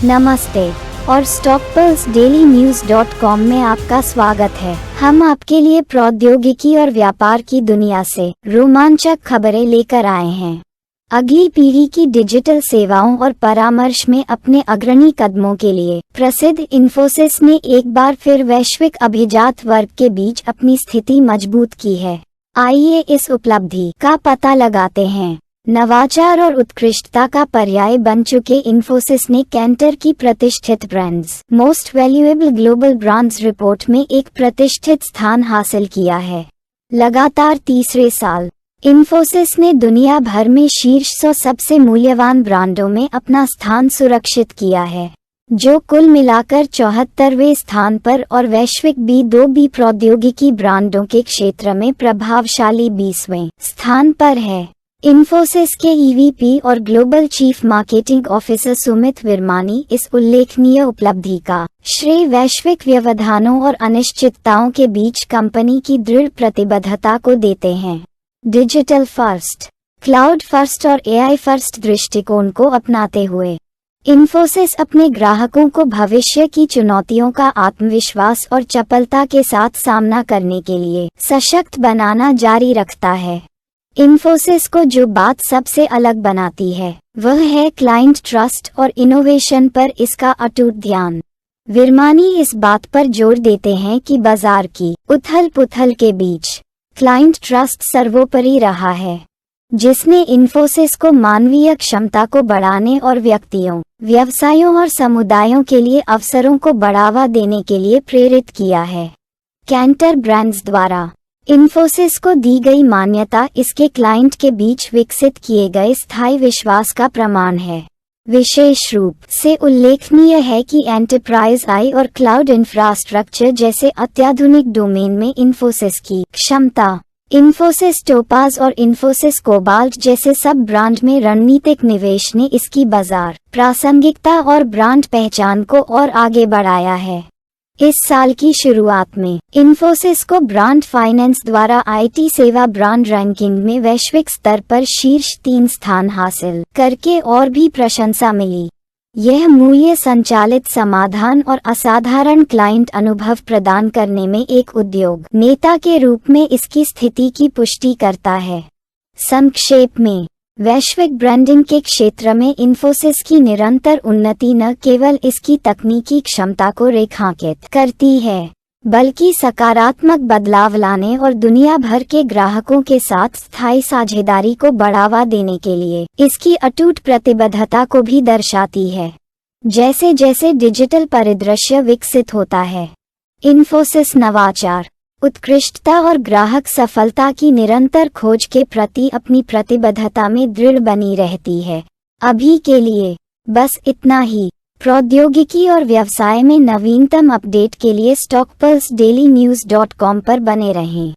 नमस्ते और StockPulseDailyNews.com में आपका स्वागत है। हम आपके लिए प्रौद्योगिकी और व्यापार की दुनिया से रोमांचक खबरें लेकर आए हैं। अगली पीढ़ी की डिजिटल सेवाओं और परामर्श में अपने अग्रणी कदमों के लिए प्रसिद्ध इन्फोसिस ने एक बार फिर वैश्विक अभिजात वर्ग के बीच अपनी स्थिति मजबूत की है। आइए इस उपलब्धि का पता लगाते हैं। नवाचार और उत्कृष्टता का पर्याय बन चुके इन्फोसिस ने कैंटर की प्रतिष्ठित brands most valuable global brands report में एक प्रतिष्ठित स्थान हासिल किया है। लगातार तीसरे साल इन्फोसिस ने दुनिया भर में शीर्ष 100 सबसे मूल्यवान ब्रांडों में अपना स्थान सुरक्षित किया है, जो कुल मिलाकर 74वें स्थान पर और वैश्विक B2B प्रौद्योगिकी ब्रांडों के क्षेत्र में प्रभावशाली 20वें स्थान पर है। इन्फोसिस के EVP और global chief marketing officer Sumit Virmani इस उल्लेखनीय उपलब्धि का श्रेय वैश्विक व्यवधानों और अनिश्चितताओं के बीच कंपनी की दृढ़ प्रतिबद्धता को देते हैं। डिजिटल फर्स्ट, क्लाउड फर्स्ट और AI फर्स्ट दृष्टिकोण को अपनाते हुए इन्फोसिस अपने ग्राहकों को भविष्य की चुनौतियों का आत्मविश्वास और चपलता के साथ सामना करने के लिए सशक्त बनाना जारी रखता है। इन्फोसिस को जो बात सबसे अलग बनाती है वह है क्लाइंट ट्रस्ट और इनोवेशन पर इसका अटूट ध्यान। विरमानी इस बात पर जोर देते हैं कि बाजार की उथल-पुथल के बीच क्लाइंट ट्रस्ट सर्वोपरि रहा है, जिसने इन्फोसिस को मानवीय क्षमता को बढ़ाने और व्यक्तियों, व्यवसायों और समुदायों के लिए अवसरों को बढ़ावा देने के लिए प्रेरित किया है। कैंटर ब्रांड्स द्वारा इन्फोसिस को दी गई मान्यता इसके क्लाइंट के बीच विकसित किए गए स्थायी विश्वास का प्रमाण है। विशेष रूप से उल्लेखनीय है कि एंटरप्राइज आई और क्लाउड इंफ्रास्ट्रक्चर जैसे अत्याधुनिक डोमेन में इन्फोसिस की क्षमता। इन्फोसिस टोपाज और इन्फोसिस कोबाल्ट जैसे सब ब्रांड में रणनीतिक निवेश ने इसकी बाजार प्रासंगिकता और ब्रांड पहचान को और आगे बढ़ाया है। इस साल की शुरुआत में इन्फोसिस को ब्रांड फाइनेंस द्वारा IT सेवा ब्रांड रैंकिंग में वैश्विक स्तर पर शीर्ष 3 स्थान हासिल करके और भी प्रशंसा मिली। यह मूल्य संचालित समाधान और असाधारण क्लाइंट अनुभव प्रदान करने में एक उद्योग नेता के रूप में इसकी स्थिति की पुष्टि करता है। संक्षेप में, वैश्विक ब्रांडिंग के क्षेत्र में इन्फोसिस की निरंतर उन्नति न केवल इसकी तकनीकी क्षमता को रेखांकित करती है, बल्कि सकारात्मक बदलाव लाने और दुनिया भर के ग्राहकों के साथ स्थायी साझेदारी को बढ़ावा देने के लिए इसकी अटूट प्रतिबद्धता को भी दर्शाती है। जैसे जैसे डिजिटल परिदृश्य विकसित होता है, इन्फोसिस नवाचार, उत्कृष्टता और ग्राहक सफलता की निरंतर खोज के प्रति अपनी प्रतिबद्धता में दृढ़ बनी रहती है। अभी के लिए बस इतना ही। प्रौद्योगिकी और व्यवसाय में नवीनतम अपडेट के लिए StockPulseDailyNews.com पर बने रहें।